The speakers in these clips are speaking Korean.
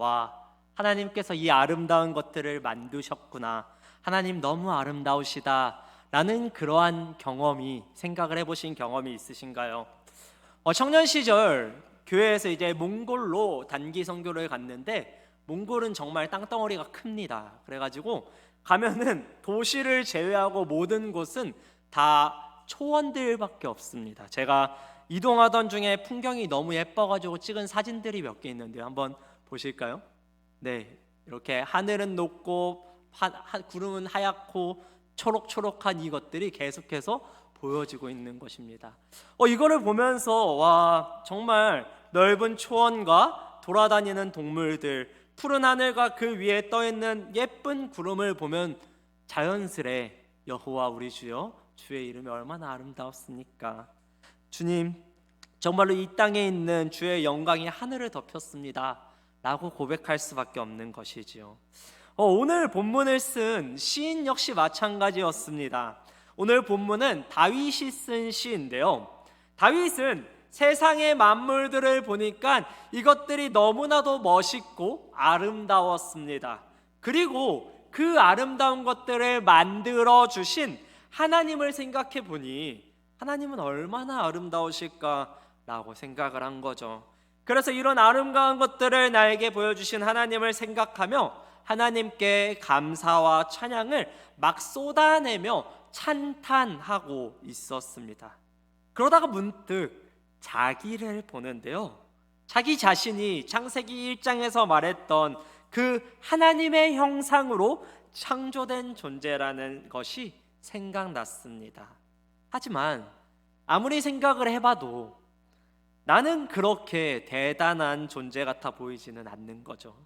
와, 하나님께서 이 아름다운 것들을 만드셨구나, 하나님 너무 아름다우시다 라는 그러한 경험이, 생각을 해보신 경험이 있으신가요? 청년 시절 교회에서 이제 몽골로 단기 선교를 갔는데, 몽골은 정말 땅덩어리가 큽니다. 그래가지고 가면은 도시를 제외하고 모든 곳은 다 초원들밖에 없습니다. 제가 이동하던 중에 풍경이 너무 예뻐가지고 찍은 사진들이 몇 개 있는데요, 한번 보실까요? 네, 이렇게 하늘은 높고 구름은 하얗고 초록초록한 이것들이 계속해서 보여지고 있는 것입니다. 이거를 보면서 와, 정말 넓은 초원과 돌아다니는 동물들, 푸른 하늘과 그 위에 떠있는 예쁜 구름을 보면 자연스레 여호와 우리 주여, 주의 이름이 얼마나 아름다웠습니까? 주님, 정말로 이 땅에 있는 주의 영광이 하늘을 덮였습니다 라고 고백할 수밖에 없는 것이지요. 오늘 본문을 쓴 시인 역시 마찬가지였습니다. 오늘 본문은 다윗이 쓴 시인데요, 다윗은 세상의 만물들을 보니까 이것들이 너무나도 멋있고 아름다웠습니다. 그리고 그 아름다운 것들을 만들어 주신 하나님을 생각해 보니 하나님은 얼마나 아름다우실까라고 생각을 한 거죠. 그래서 이런 아름다운 것들을 나에게 보여주신 하나님을 생각하며 하나님께 감사와 찬양을 막 쏟아내며 찬탄하고 있었습니다. 그러다가 문득 자기를 보는데요, 자기 자신이 창세기 1장에서 말했던 그 하나님의 형상으로 창조된 존재라는 것이 생각났습니다. 하지만 아무리 생각을 해봐도 나는 그렇게 대단한 존재 같아 보이지는 않는 거죠.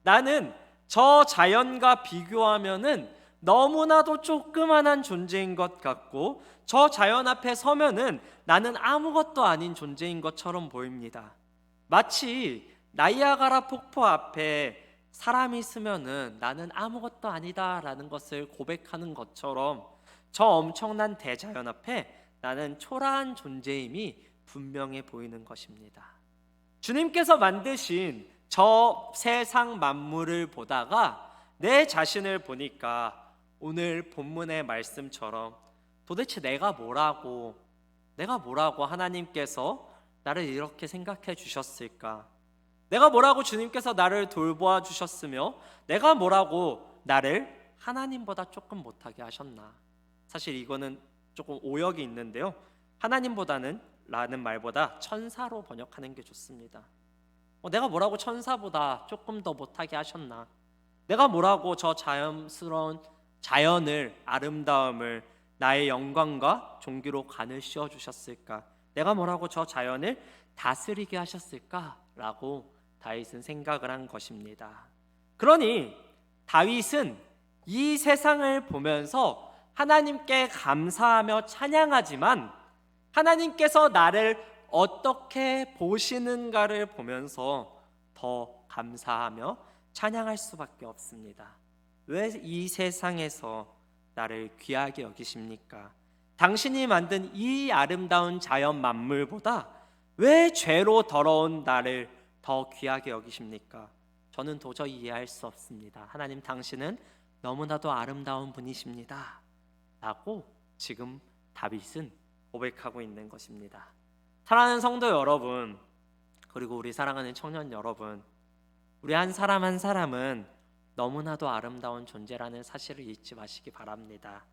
나는 저 자연과 비교하면은 너무나도 조그만한 존재인 것 같고, 저 자연 앞에 서면은 나는 아무것도 아닌 존재인 것처럼 보입니다. 마치 나이아가라 폭포 앞에 사람이 있으면은 나는 아무것도 아니다라는 것을 고백하는 것처럼 저 엄청난 대자연 앞에 나는 초라한 존재임이 분명해 보이는 것입니다. 주님께서 만드신 저 세상 만물을 보다가 내 자신을 보니까 오늘 본문의 말씀처럼 도대체 내가 뭐라고 하나님께서 나를 이렇게 생각해 주셨을까? 내가 뭐라고 주님께서 나를 돌보아 주셨으며 내가 뭐라고 나를 하나님보다 조금 못하게 하셨나? 사실 이거는 조금 오역이 있는데요, 하나님보다는 라는 말보다 천사로 번역하는 게 좋습니다. 내가 뭐라고 천사보다 조금 더 못하게 하셨나? 내가 뭐라고 저 자연스러운 자연을, 아름다움을 나의 영광과 존귀로 간을 씌워 주셨을까? 내가 뭐라고 저 자연을 다스리게 하셨을까? 라고 다윗은 생각을 한 것입니다. 그러니 다윗은 이 세상을 보면서 하나님께 감사하며 찬양하지만 하나님께서 나를 어떻게 보시는가를 보면서 더 감사하며 찬양할 수밖에 없습니다. 왜 이 세상에서 나를 귀하게 여기십니까? 당신이 만든 이 아름다운 자연 만물보다 왜 죄로 더러운 나를 더 귀하게 여기십니까? 저는 도저히 이해할 수 없습니다. 하나님, 당신은 너무나도 아름다운 분이십니다 라고 지금 다윗은 고백하고 있는 것입니다. 사랑하는 성도 여러분, 그리고 우리 사랑하는 청년 여러분, 우리 한 사람 한 사람은 너무나도 아름다운 존재라는 사실을 잊지 마시기 바랍니다.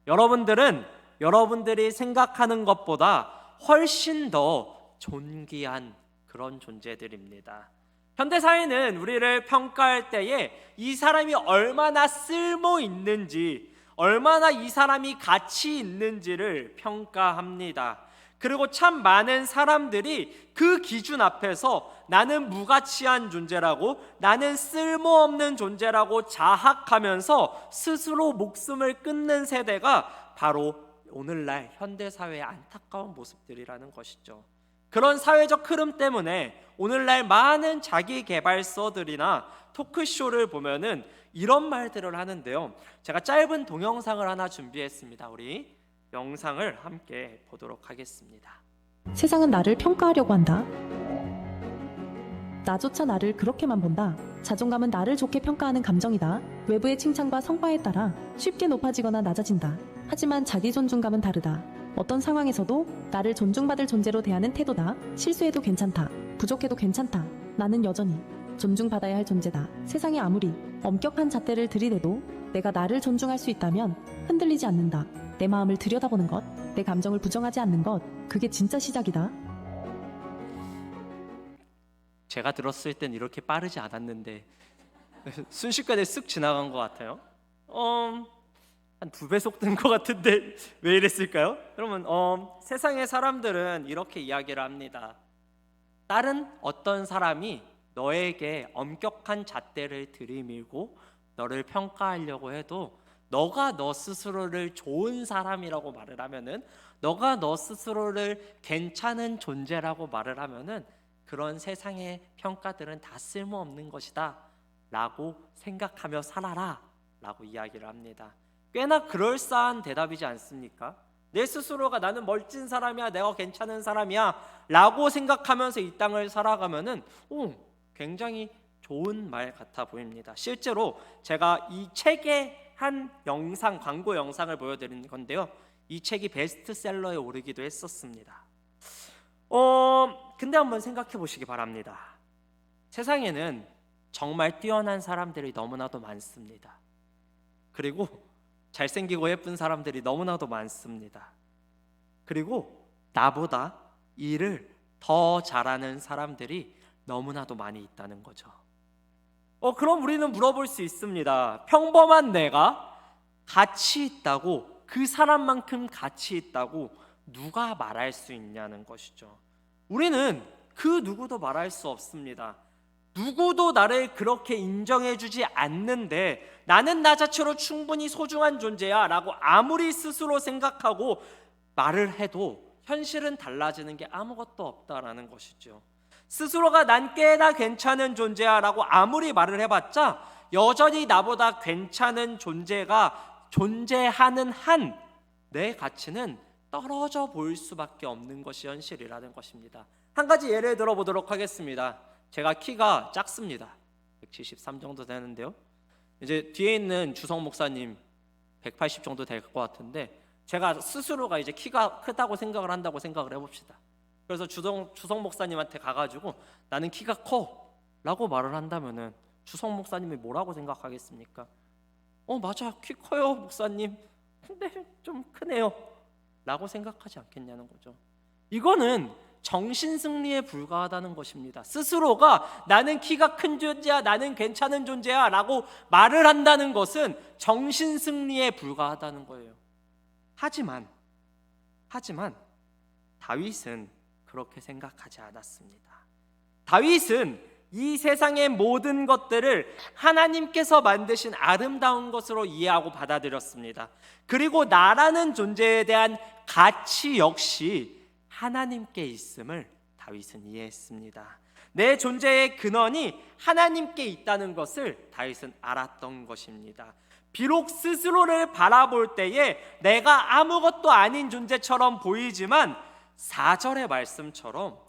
여러분들은 여러분들이 생각하는 것보다 훨씬 더 존귀한 그런 존재들입니다. 현대사회는 우리를 평가할 때에 이 사람이 얼마나 쓸모 있는지, 얼마나 이 사람이 가치 있는지를 평가합니다. 그리고 참 많은 사람들이 그 기준 앞에서 나는 무가치한 존재라고, 나는 쓸모없는 존재라고 자학하면서 스스로 목숨을 끊는 세대가 바로 오늘날 현대사회의 안타까운 모습들이라는 것이죠. 그런 사회적 흐름 때문에 오늘날 많은 자기계발서들이나 토크쇼를 보면은 이런 말들을 하는데요, 제가 짧은 동영상을 하나 준비했습니다. 우리 영상을 함께 보도록 하겠습니다. 세상은 나를 평가하려고 한다. 나조차 나를 그렇게만 본다. 자존감은 나를 좋게 평가하는 감정이다. 외부의 칭찬과 성과에 따라 쉽게 높아지거나 낮아진다. 하지만 자기 존중감은 다르다. 어떤 상황에서도 나를 존중받을 존재로 대하는 태도다. 실수해도 괜찮다. 부족해도 괜찮다. 나는 여전히 존중받아야 할 존재다. 세상이 아무리 엄격한 잣대를 들이대도 내가 나를 존중할 수 있다면 흔들리지 않는다. 내 마음을 들여다보는 것, 내 감정을 부정하지 않는 것, 그게 진짜 시작이다. 제가 들었을 땐 이렇게 빠르지 않았는데 순식간에 쓱 지나간 것 같아요. 한 2배속 된 것 같은데 왜 이랬을까요? 여러분, 세상의 사람들은 이렇게 이야기를 합니다. 다른 어떤 사람이 너에게 엄격한 잣대를 들이밀고 너를 평가하려고 해도 너가 너 스스로를 좋은 사람이라고 말을 하면은, 너가 너 스스로를 괜찮은 존재라고 말을 하면은 그런 세상의 평가들은 다 쓸모없는 것이다 라고 생각하며 살아라 라고 이야기를 합니다. 꽤나 그럴싸한 대답이지 않습니까? 내 스스로가 나는 멋진 사람이야, 내가 괜찮은 사람이야 라고 생각하면서 이 땅을 살아가면은 굉장히 좋은 말 같아 보입니다. 실제로 제가 이 책의 한 영상, 광고 영상을 보여드리는 건데요, 이 책이 베스트셀러에 오르기도 했었습니다. 근데 한번 생각해 보시기 바랍니다. 세상에는 정말 뛰어난 사람들이 너무나도 많습니다. 그리고 잘생기고 예쁜 사람들이 너무나도 많습니다. 그리고 나보다 일을 더 잘하는 사람들이 너무나도 많이 있다는 거죠. 그럼 우리는 물어볼 수 있습니다. 평범한 내가 가치 있다고, 그 사람만큼 가치 있다고 누가 말할 수 있냐는 것이죠. 우리는 그 누구도 말할 수 없습니다. 누구도 나를 그렇게 인정해주지 않는데 나는 나 자체로 충분히 소중한 존재야 라고 아무리 스스로 생각하고 말을 해도 현실은 달라지는 게 아무것도 없다라는 것이죠. 스스로가 난 꽤나 괜찮은 존재야 라고 아무리 말을 해봤자 여전히 나보다 괜찮은 존재가 존재하는 한 내 가치는 떨어져 보일 수밖에 없는 것이 현실이라는 것입니다. 한 가지 예를 들어보도록 하겠습니다. 제가 키가 작습니다. 173 정도 되는데요, 이제 뒤에 있는 주성 목사님 180 정도 될 것 같은데, 제가 스스로가 이제 키가 크다고 생각을 한다고 생각을 해봅시다. 그래서 주성 목사님한테 가가지고 나는 키가 커 라고 말을 한다면은 주성 목사님이 뭐라고 생각하겠습니까? 맞아, 키 커요 목사님, 근데 좀 크네요 라고 생각하지 않겠냐는 거죠. 이거는 정신승리에 불과하다는 것입니다. 스스로가 나는 키가 큰 존재야, 나는 괜찮은 존재야 라고 말을 한다는 것은 정신승리에 불과하다는 거예요. 하지만 다윗은 그렇게 생각하지 않았습니다. 다윗은 이 세상의 모든 것들을 하나님께서 만드신 아름다운 것으로 이해하고 받아들였습니다. 그리고 나라는 존재에 대한 가치 역시 하나님께 있음을 다윗은 이해했습니다. 내 존재의 근원이 하나님께 있다는 것을 다윗은 알았던 것입니다. 비록 스스로를 바라볼 때에 내가 아무것도 아닌 존재처럼 보이지만 4절의 말씀처럼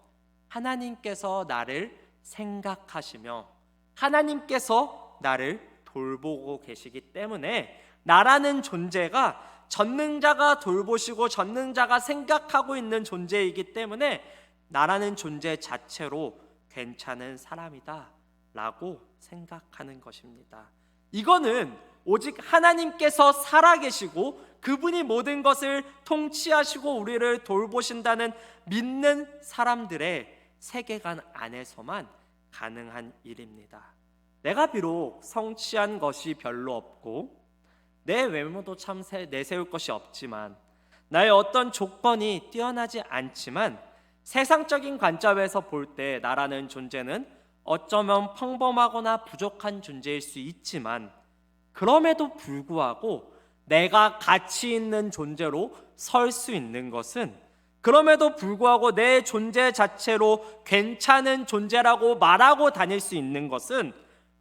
하나님께서 나를 생각하시며 하나님께서 나를 돌보고 계시기 때문에 나라는 존재가 전능자가 돌보시고 전능자가 생각하고 있는 존재이기 때문에 나라는 존재 자체로 괜찮은 사람이다 라고 생각하는 것입니다. 이거는 오직 하나님께서 살아계시고 그분이 모든 것을 통치하시고 우리를 돌보신다는 믿는 사람들의 세계관 안에서만 가능한 일입니다. 내가 비록 성취한 것이 별로 없고 내 외모도 참 내세울 것이 없지만, 나의 어떤 조건이 뛰어나지 않지만 세상적인 관점에서 볼 때 나라는 존재는 어쩌면 평범하거나 부족한 존재일 수 있지만, 그럼에도 불구하고 내가 가치 있는 존재로 설 수 있는 것은, 그럼에도 불구하고 내 존재 자체로 괜찮은 존재라고 말하고 다닐 수 있는 것은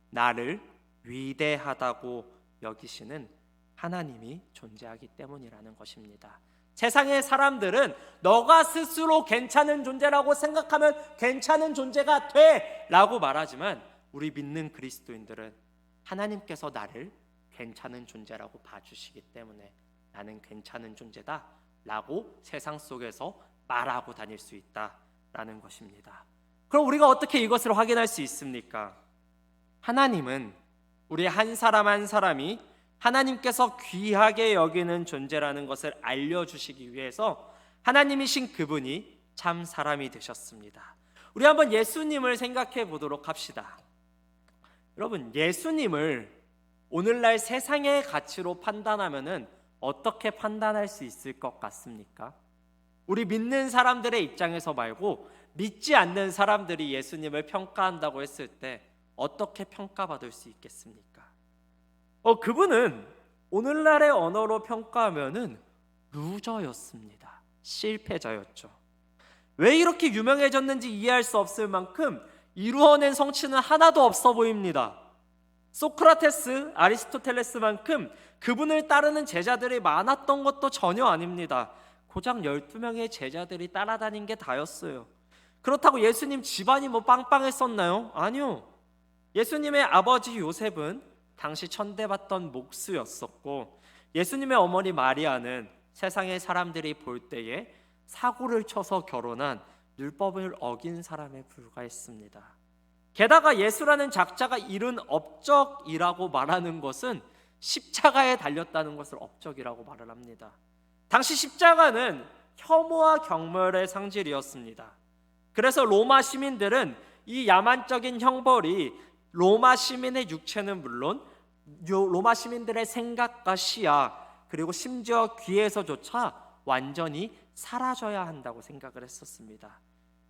나를 위대하다고 여기시는 하나님이 존재하기 때문이라는 것입니다. 세상의 사람들은 너가 스스로 괜찮은 존재라고 생각하면 괜찮은 존재가 돼 라고 말하지만, 우리 믿는 그리스도인들은 하나님께서 나를 괜찮은 존재라고 봐주시기 때문에 나는 괜찮은 존재다 라고 세상 속에서 말하고 다닐 수 있다라는 것입니다. 그럼 우리가 어떻게 이것을 확인할 수 있습니까? 하나님은 우리 한 사람 한 사람이 하나님께서 귀하게 여기는 존재라는 것을 알려주시기 위해서 하나님이신 그분이 참 사람이 되셨습니다. 우리 한번 예수님을 생각해 보도록 합시다. 여러분, 예수님을 오늘날 세상의 가치로 판단하면은 어떻게 판단할 수 있을 것 같습니까? 우리 믿는 사람들의 입장에서 말고 믿지 않는 사람들이 예수님을 평가한다고 했을 때 어떻게 평가받을 수 있겠습니까? 그분은 오늘날의 언어로 평가하면은 루저였습니다. 실패자였죠. 왜 이렇게 유명해졌는지 이해할 수 없을 만큼 이루어낸 성취는 하나도 없어 보입니다. 소크라테스, 아리스토텔레스만큼 그분을 따르는 제자들이 많았던 것도 전혀 아닙니다. 고작 12명의 제자들이 따라다닌 게 다였어요. 그렇다고 예수님 집안이 뭐 빵빵했었나요? 아니요. 예수님의 아버지 요셉은 당시 천대받던 목수였었고, 예수님의 어머니 마리아는 세상의 사람들이 볼 때에 사고를 쳐서 결혼한 율법을 어긴 사람에 불과했습니다. 게다가 예수라는 작자가 이룬 업적이라고 말하는 것은 십자가에 달렸다는 것을 업적이라고 말을 합니다. 당시 십자가는 혐오와 경멸의 상징이었습니다. 그래서 로마 시민들은 이 야만적인 형벌이 로마 시민의 육체는 물론 로마 시민들의 생각과 시야, 그리고 심지어 귀에서조차 완전히 사라져야 한다고 생각을 했었습니다.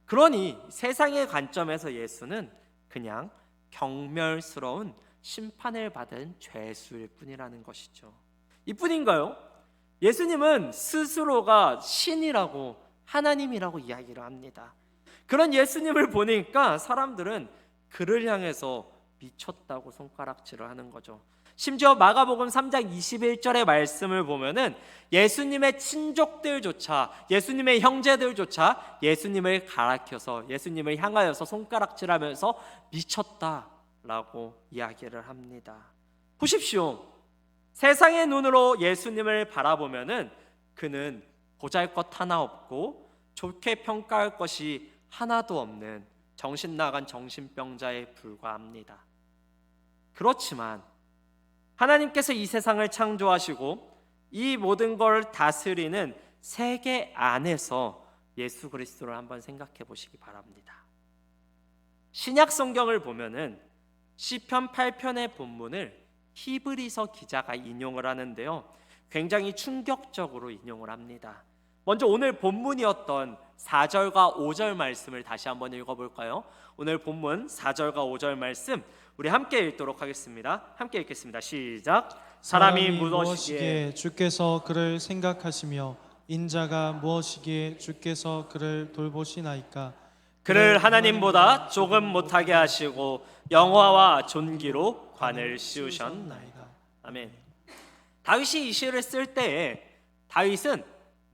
그러니 세상의 관점에서 예수는 그냥 경멸스러운 심판을 받은 죄수일 뿐이라는 것이죠. 이뿐인가요? 예수님은 스스로가 신이라고, 하나님이라고 이야기를 합니다. 그런 예수님을 보니까 사람들은 그를 향해서 미쳤다고 손가락질을 하는 거죠. 심지어 마가복음 3장 21절의 말씀을 보면은 예수님의 친족들조차, 예수님의 형제들조차 예수님을 가리켜서, 예수님을 향하여서 손가락질하면서 미쳤다라고 이야기를 합니다. 보십시오. 세상의 눈으로 예수님을 바라보면은 그는 보잘것 하나 없고 좋게 평가할 것이 하나도 없는 정신 나간 정신병자에 불과합니다. 그렇지만 하나님께서 이 세상을 창조하시고 이 모든 걸 다스리는 세계 안에서 예수 그리스도를 한번 생각해 보시기 바랍니다. 신약 성경을 보면은 시편 8편의 본문을 히브리서 기자가 인용을 하는데요, 굉장히 충격적으로 인용을 합니다. 먼저 오늘 본문이었던 4절과 5절 말씀을 다시 한번 읽어볼까요? 오늘 본문 4절과 5절 말씀 우리 함께 읽도록 하겠습니다. 함께 읽겠습니다. 시작. 사람이 무엇이기에 주께서 그를 생각하시며 인자가 무엇이기에 주께서 그를 돌보시나이까. 그를 하나님보다 조금 못하게 하시고 영화와 존귀로 관을 씌우셨나이다. 아멘. 다윗이 이 시를 쓸 때에 다윗은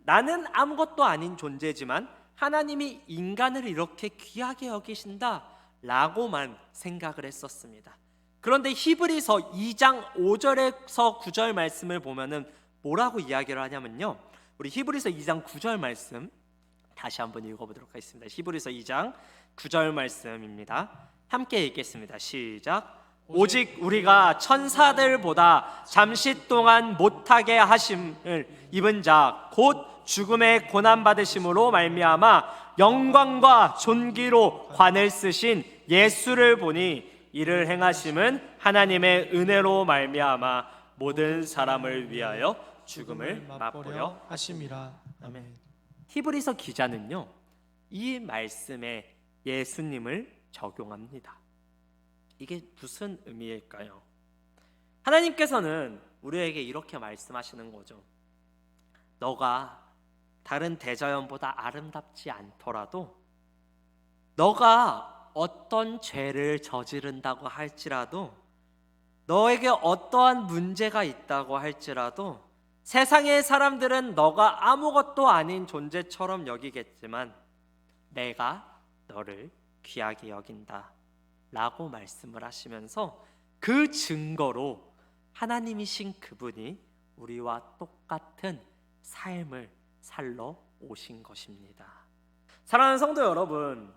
나는 아무것도 아닌 존재지만 하나님이 인간을 이렇게 귀하게 여기신다 라고만 생각을 했었습니다. 그런데 히브리서 2장 5절에서 9절 말씀을 보면은 뭐라고 이야기를 하냐면요, 우리 히브리서 2장 9절 말씀 다시 한번 읽어보도록 하겠습니다. 히브리서 2장 9절 말씀입니다. 함께 읽겠습니다. 시작. 오직 우리가 천사들보다 잠시 동안 못하게 하심을 입은 자 곧 죽음의 고난 받으심으로 말미암아 영광과 존귀로 관을 쓰신 예수를 보니 이를 행하심은 하나님의 은혜로 말미암아 모든 사람을 위하여 죽음을 맛보려 하심이라. 아멘. 히브리서 기자는요, 이 말씀에 예수님을 적용합니다. 이게 무슨 의미일까요? 하나님께서는 우리에게 이렇게 말씀하시는 거죠. 너가 다른 대자연보다 아름답지 않더라도, 너가 어떤 죄를 저지른다고 할지라도, 너에게 어떠한 문제가 있다고 할지라도 세상의 사람들은 너가 아무것도 아닌 존재처럼 여기겠지만 내가 너를 귀하게 여긴다 라고 말씀을 하시면서 그 증거로 하나님이신 그분이 우리와 똑같은 삶을 살러 오신 것입니다. 사랑하는 성도 여러분,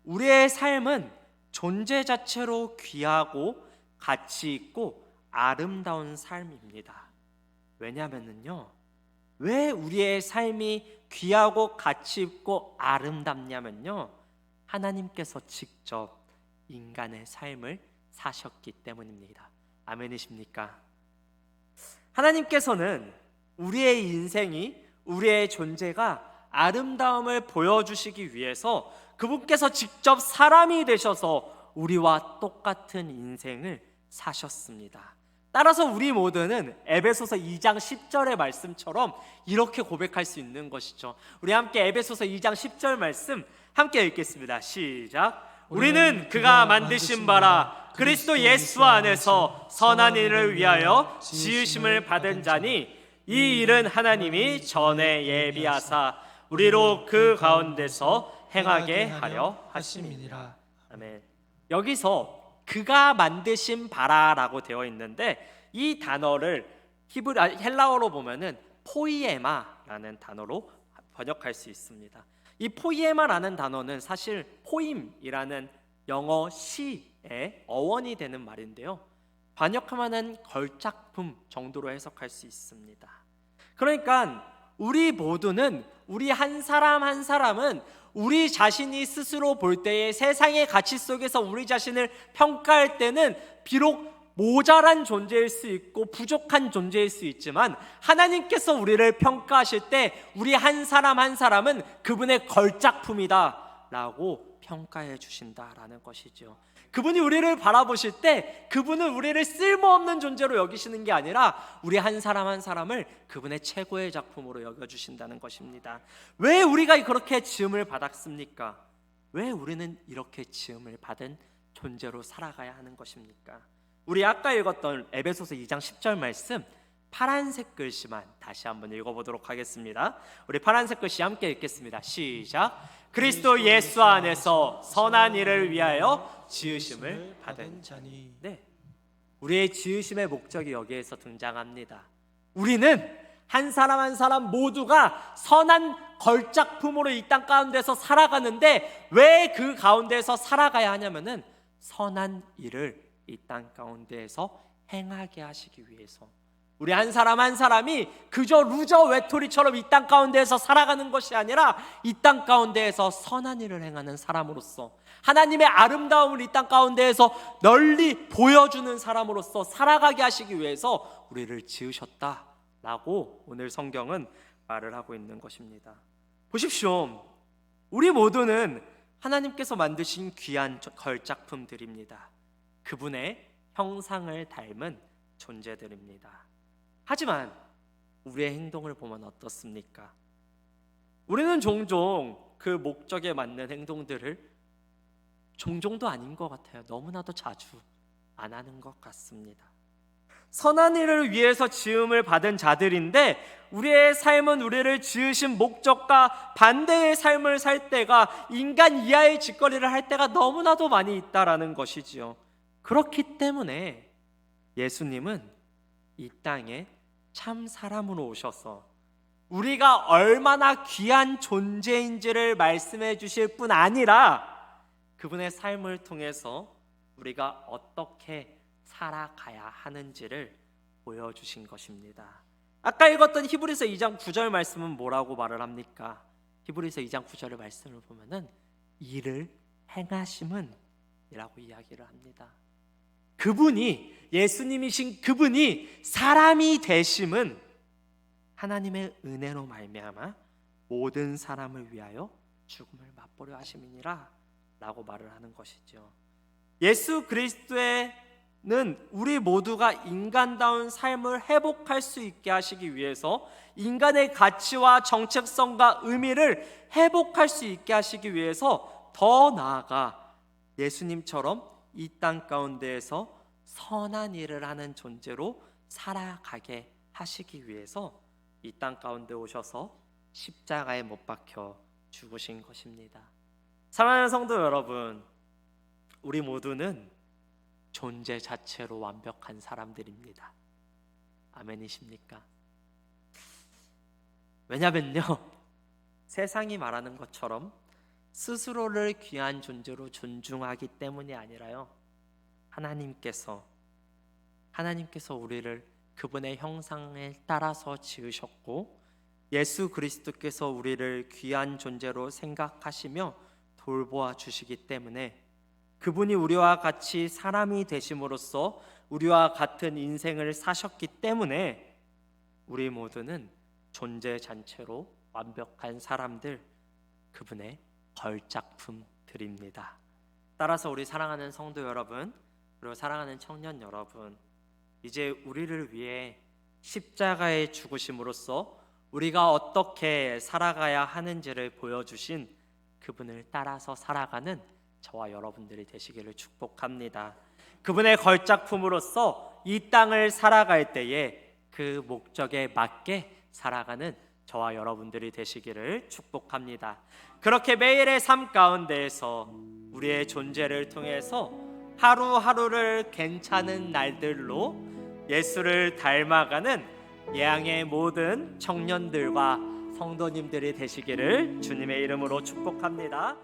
우리의 삶은 존재 자체로 귀하고 가치 있고 아름다운 삶입니다. 왜냐하면요, 왜 우리의 삶이 귀하고 가치 있고 아름답냐면요, 하나님께서 직접 인간의 삶을 사셨기 때문입니다. 아멘이십니까? 하나님께서는 우리의 인생이, 우리의 존재가 아름다움을 보여주시기 위해서 그분께서 직접 사람이 되셔서 우리와 똑같은 인생을 사셨습니다. 따라서 우리 모두는 에베소서 2장 10절의 말씀처럼 이렇게 고백할 수 있는 것이죠. 우리 함께 에베소서 2장 10절 말씀 함께 읽겠습니다. 시작. 우리는 그가 만드신 바라 그리스도 예수 안에서 선한 일을 위하여 지으심을 받은 자니 이 일은 하나님이 전에 예비하사 우리로 그 가운데서 행하게 하려 하심이니라. 아멘. 여기서 그가 만드신 바라라고 되어 있는데 이 단어를 헬라어로 보면은 포이에마라는 단어로 번역할 수 있습니다. 이 포이에마라는 단어는 사실 포임이라는 영어 시의 어원이 되는 말인데요, 번역하면은 걸작품 정도로 해석할 수 있습니다. 그러니까 우리 모두는, 우리 한 사람 한 사람은 우리 자신이 스스로 볼 때의 세상의 가치 속에서 우리 자신을 평가할 때는 비록 모자란 존재일 수 있고 부족한 존재일 수 있지만 하나님께서 우리를 평가하실 때 우리 한 사람 한 사람은 그분의 걸작품이다 라고 평가해 주신다라는 것이죠. 그분이 우리를 바라보실 때 그분은 우리를 쓸모없는 존재로 여기시는 게 아니라 우리 한 사람 한 사람을 그분의 최고의 작품으로 여겨주신다는 것입니다. 왜 우리가 그렇게 지음을 받았습니까? 왜 우리는 이렇게 지음을 받은 존재로 살아가야 하는 것입니까? 우리 아까 읽었던 에베소서 2장 10절 말씀 파란색 글씨만 다시 한번 읽어보도록 하겠습니다. 우리 파란색 글씨 함께 읽겠습니다. 시작. 그리스도 예수 안에서 선한 일을 위하여 지으심을 받은 자니. 네, 우리의 지으심의 목적이 여기에서 등장합니다. 우리는 한 사람 한 사람 모두가 선한 걸작품으로 이 땅 가운데서 살아가는데 왜 그 가운데서 살아가야 하냐면은 선한 일을 이 땅 가운데에서 행하게 하시기 위해서. 우리 한 사람 한 사람이 그저 루저 외톨이처럼 이 땅 가운데에서 살아가는 것이 아니라 이 땅 가운데에서 선한 일을 행하는 사람으로서 하나님의 아름다움을 이 땅 가운데에서 널리 보여주는 사람으로서 살아가게 하시기 위해서 우리를 지으셨다라고 오늘 성경은 말을 하고 있는 것입니다. 보십시오, 우리 모두는 하나님께서 만드신 귀한 걸작품들입니다. 그분의 형상을 닮은 존재들입니다. 하지만 우리의 행동을 보면 어떻습니까? 우리는 종종 그 목적에 맞는 행동들을 종종도 아닌 것 같아요. 너무나도 자주 안 하는 것 같습니다. 선한 일을 위해서 지음을 받은 자들인데 우리의 삶은 우리를 지으신 목적과 반대의 삶을 살 때가, 인간 이하의 짓거리를 할 때가 너무나도 많이 있다라는 것이지요. 그렇기 때문에 예수님은 이 땅에 참 사람으로 오셔서 우리가 얼마나 귀한 존재인지를 말씀해 주실 뿐 아니라 그분의 삶을 통해서 우리가 어떻게 살아가야 하는지를 보여주신 것입니다. 아까 읽었던 히브리서 2장 9절 말씀은 뭐라고 말을 합니까? 히브리서 2장 9절의 말씀을 보면은 이를 행하심은 이라고 이야기를 합니다. 그분이, 예수님이신 그분이 사람이 되심은 하나님의 은혜로 말미암아 모든 사람을 위하여 죽음을 맛보려 하심이니라 라고 말을 하는 것이죠. 예수 그리스도는 우리 모두가 인간다운 삶을 회복할 수 있게 하시기 위해서, 인간의 가치와 정체성과 의미를 회복할 수 있게 하시기 위해서, 더 나아가 예수님처럼 이 땅 가운데에서 선한 일을 하는 존재로 살아가게 하시기 위해서 이 땅 가운데 오셔서 십자가에 못 박혀 죽으신 것입니다. 사랑하는 성도 여러분, 우리 모두는 존재 자체로 완벽한 사람들입니다. 아멘이십니까? 왜냐면요, 세상이 말하는 것처럼 스스로를 귀한 존재로 존중하기 때문이 아니라요, 하나님께서 우리를 그분의 형상에 따라서 지으셨고 예수 그리스도께서 우리를 귀한 존재로 생각하시며 돌보아 주시기 때문에, 그분이 우리와 같이 사람이 되심으로써 우리와 같은 인생을 사셨기 때문에 우리 모두는 존재 자체로 완벽한 사람들, 그분의 걸작품들입니다. 따라서 우리 사랑하는 성도 여러분, 그리고 사랑하는 청년 여러분, 이제 우리를 위해 십자가에 죽으심으로써 우리가 어떻게 살아가야 하는지를 보여주신 그분을 따라서 살아가는 저와 여러분들이 되시기를 축복합니다. 그분의 걸작품으로서 이 땅을 살아갈 때에 그 목적에 맞게 살아가는 저와 여러분들이 되시기를 축복합니다. 그렇게 매일의 삶 가운데에서 우리의 존재를 통해서 하루하루를 괜찮은 날들로 예수를 닮아가는 예양의 모든 청년들과 성도님들이 되시기를 주님의 이름으로 축복합니다.